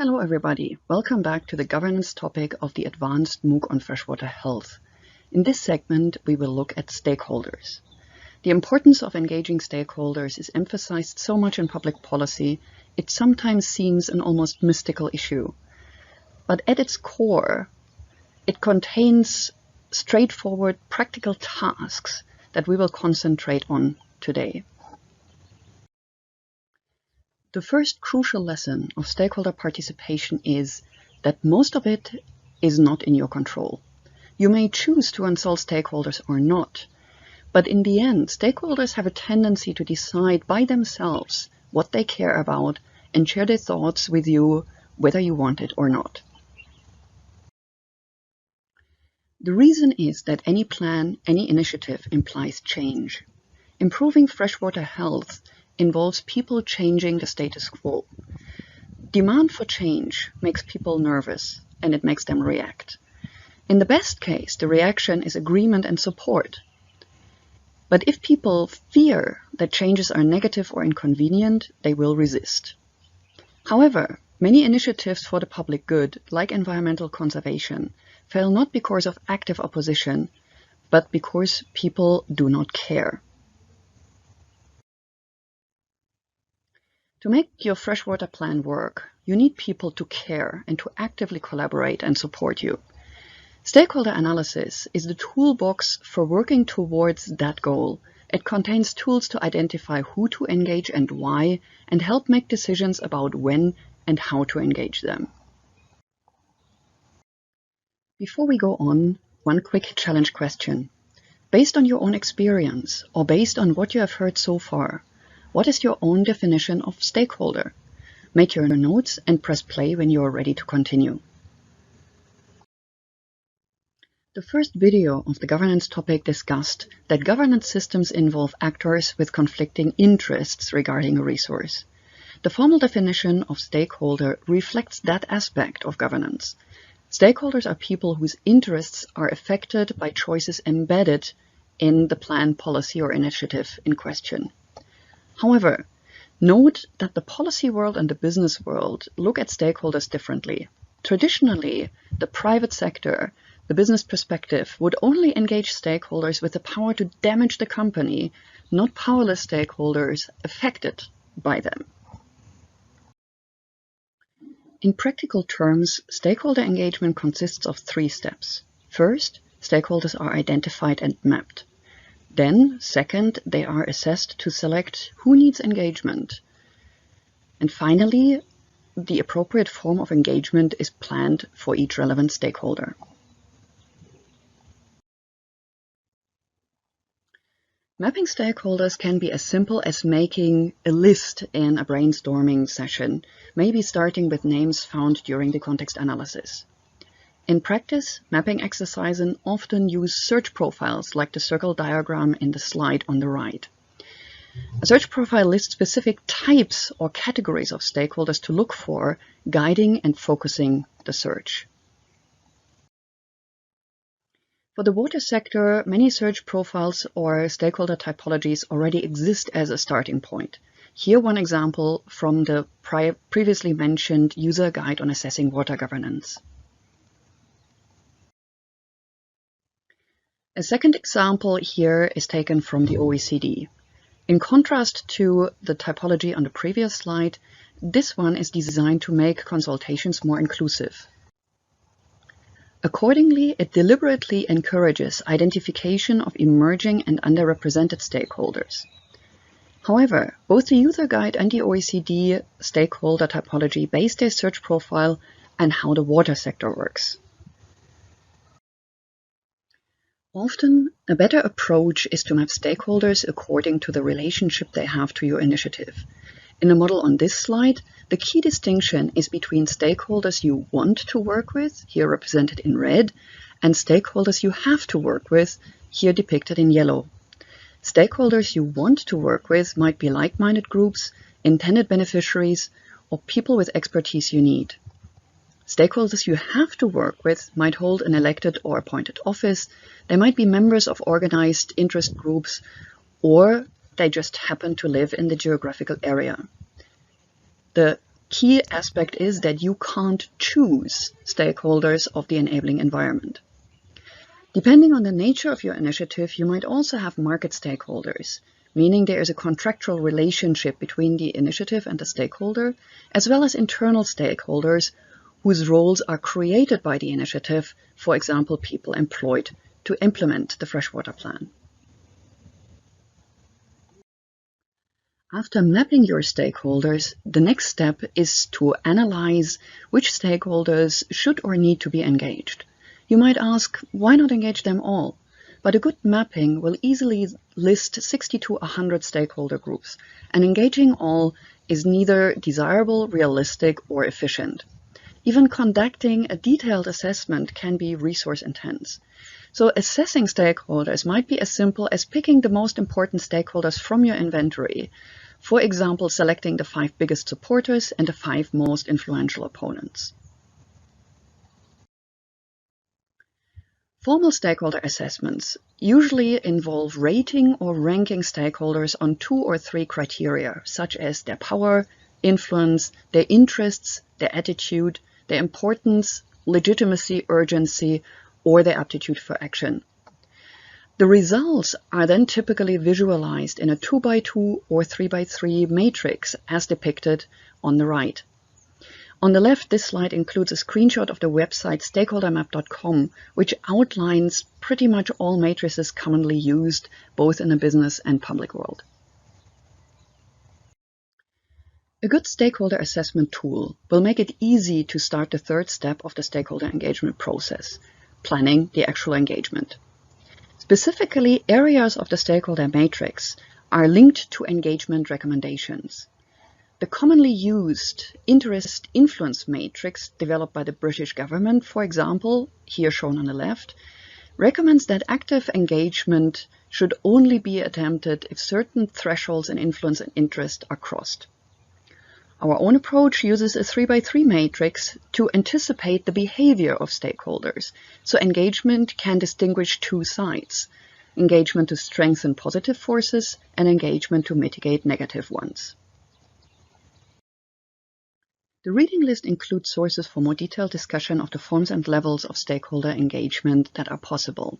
Hello everybody, welcome back to the governance topic of the advanced MOOC on freshwater health. In this segment, we will look at stakeholders. The importance of engaging stakeholders is emphasized so much in public policy, it sometimes seems an almost mystical issue. But at its core, it contains straightforward practical tasks that we will concentrate on today. The first crucial lesson of stakeholder participation is that most of it is not in your control. You may choose to consult stakeholders or not, but in the end, stakeholders have a tendency to decide by themselves what they care about and share their thoughts with you, whether you want it or not. The reason is that any plan, any initiative implies change. Improving freshwater health involves people changing the status quo. Demand for change makes people nervous and it makes them react. In the best case, the reaction is agreement and support. But if people fear that changes are negative or inconvenient, they will resist. However, many initiatives for the public good, like environmental conservation, fail not because of active opposition, but because people do not care. To make your freshwater plan work, you need people to care and to actively collaborate and support you. Stakeholder analysis is the toolbox for working towards that goal. It contains tools to identify who to engage and why, and help make decisions about when and how to engage them. Before we go on, one quick challenge question. Based on your own experience, or based on what you have heard so far, what is your own definition of stakeholder? Make your notes and press play when you are ready to continue. The first video of the governance topic discussed that governance systems involve actors with conflicting interests regarding a resource. The formal definition of stakeholder reflects that aspect of governance. Stakeholders are people whose interests are affected by choices embedded in the plan, policy, or initiative in question. However, note that the policy world and the business world look at stakeholders differently. Traditionally, the private sector, the business perspective, would only engage stakeholders with the power to damage the company, not powerless stakeholders affected by them. In practical terms, stakeholder engagement consists of 3 steps. First, stakeholders are identified and mapped. Then, second, they are assessed to select who needs engagement. And finally, the appropriate form of engagement is planned for each relevant stakeholder. Mapping stakeholders can be as simple as making a list in a brainstorming session, maybe starting with names found during the context analysis. In practice, mapping exercises often use search profiles like the circle diagram in the slide on the right. A search profile lists specific types or categories of stakeholders to look for, guiding and focusing the search. For the water sector, many search profiles or stakeholder typologies already exist as a starting point. Here one example from the previously mentioned user guide on assessing water governance. A second example here is taken from the OECD. In contrast to the typology on the previous slide, this one is designed to make consultations more inclusive. Accordingly, it deliberately encourages identification of emerging and underrepresented stakeholders. However, both the user guide and the OECD stakeholder typology base their search profile on how the water sector works. Often, a better approach is to map stakeholders according to the relationship they have to your initiative. In the model on this slide, the key distinction is between stakeholders you want to work with, here represented in red, and stakeholders you have to work with, here depicted in yellow. Stakeholders you want to work with might be like-minded groups, intended beneficiaries, or people with expertise you need. Stakeholders you have to work with might hold an elected or appointed office, they might be members of organized interest groups, or they just happen to live in the geographical area. The key aspect is that you can't choose stakeholders of the enabling environment. Depending on the nature of your initiative, you might also have market stakeholders, meaning there is a contractual relationship between the initiative and the stakeholder, as well as internal stakeholders whose roles are created by the initiative, for example, people employed to implement the freshwater plan. After mapping your stakeholders, the next step is to analyze which stakeholders should or need to be engaged. You might ask, why not engage them all? But a good mapping will easily list 60 to 100 stakeholder groups, and engaging all is neither desirable, realistic, or efficient. Even conducting a detailed assessment can be resource intense. So assessing stakeholders might be as simple as picking the most important stakeholders from your inventory. For example, selecting the 5 biggest supporters and the 5 most influential opponents. Formal stakeholder assessments usually involve rating or ranking stakeholders on 2 or 3 criteria, such as their power, influence, their interests, their attitude, their importance, legitimacy, urgency, or their aptitude for action. The results are then typically visualized in a 2x2 or 3x3 matrix as depicted on the right. On the left, this slide includes a screenshot of the website stakeholdermap.com, which outlines pretty much all matrices commonly used both in the business and public world. A good stakeholder assessment tool will make it easy to start the third step of the stakeholder engagement process, planning the actual engagement. Specifically, areas of the stakeholder matrix are linked to engagement recommendations. The commonly used interest influence matrix developed by the British government, for example, here shown on the left, recommends that active engagement should only be attempted if certain thresholds in influence and interest are crossed. Our own approach uses a 3x3 matrix to anticipate the behavior of stakeholders, so engagement can distinguish 2 sides: engagement to strengthen positive forces and engagement to mitigate negative ones. The reading list includes sources for more detailed discussion of the forms and levels of stakeholder engagement that are possible.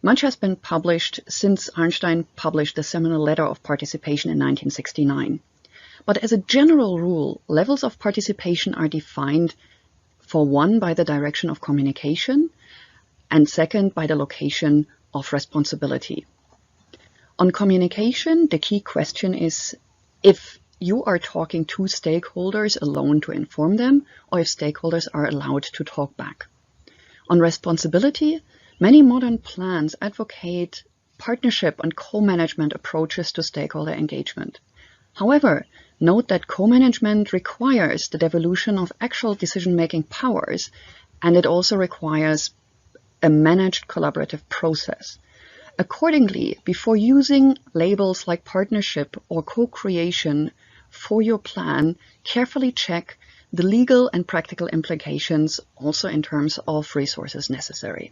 Much has been published since Arnstein published the seminal letter of participation in 1969. But as a general rule, levels of participation are defined, for one, by the direction of communication, and second, by the location of responsibility. On communication, the key question is if you are talking to stakeholders alone to inform them, or if stakeholders are allowed to talk back. On responsibility, many modern plans advocate partnership and co-management approaches to stakeholder engagement. However, note that co-management requires the devolution of actual decision-making powers, and it also requires a managed collaborative process. Accordingly, before using labels like partnership or co-creation for your plan, carefully check the legal and practical implications, also in terms of resources necessary.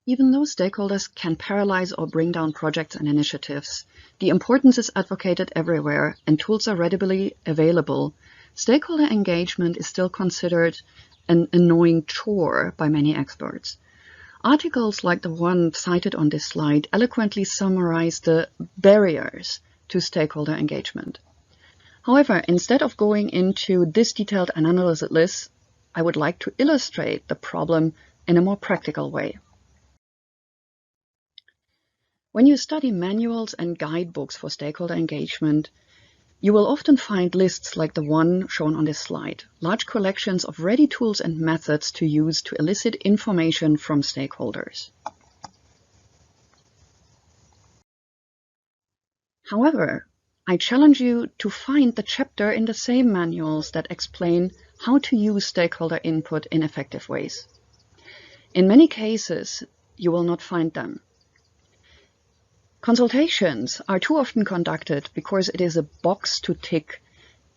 Even though stakeholders can paralyze or bring down projects and initiatives, the importance is advocated everywhere and tools are readily available, stakeholder engagement is still considered an annoying chore by many experts. Articles like the one cited on this slide eloquently summarize the barriers to stakeholder engagement. However, instead of going into this detailed analysis, I would like to illustrate the problem in a more practical way. When you study manuals and guidebooks for stakeholder engagement, you will often find lists like the one shown on this slide, large collections of ready tools and methods to use to elicit information from stakeholders. However, I challenge you to find the chapter in the same manuals that explain how to use stakeholder input in effective ways. In many cases, you will not find them. Consultations are too often conducted because it is a box to tick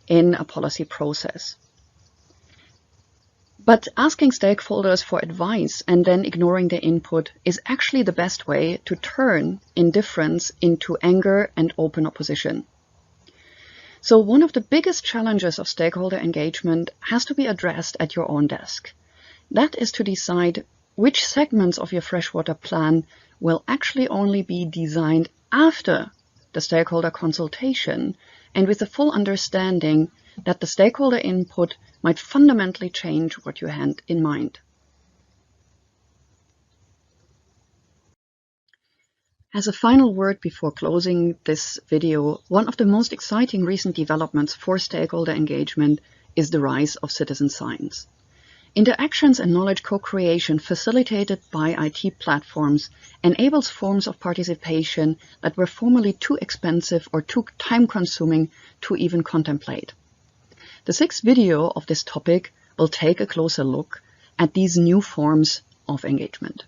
in a policy process. But asking stakeholders for advice and then ignoring their input is actually the best way to turn indifference into anger and open opposition. So one of the biggest challenges of stakeholder engagement has to be addressed at your own desk. That is to decide which segments of your freshwater plan will actually only be designed after the stakeholder consultation and with the full understanding that the stakeholder input might fundamentally change what you had in mind. As a final word before closing this video, one of the most exciting recent developments for stakeholder engagement is the rise of citizen science. Interactions and knowledge co-creation facilitated by IT platforms enables forms of participation that were formerly too expensive or too time-consuming to even contemplate. The sixth video of this topic will take a closer look at these new forms of engagement.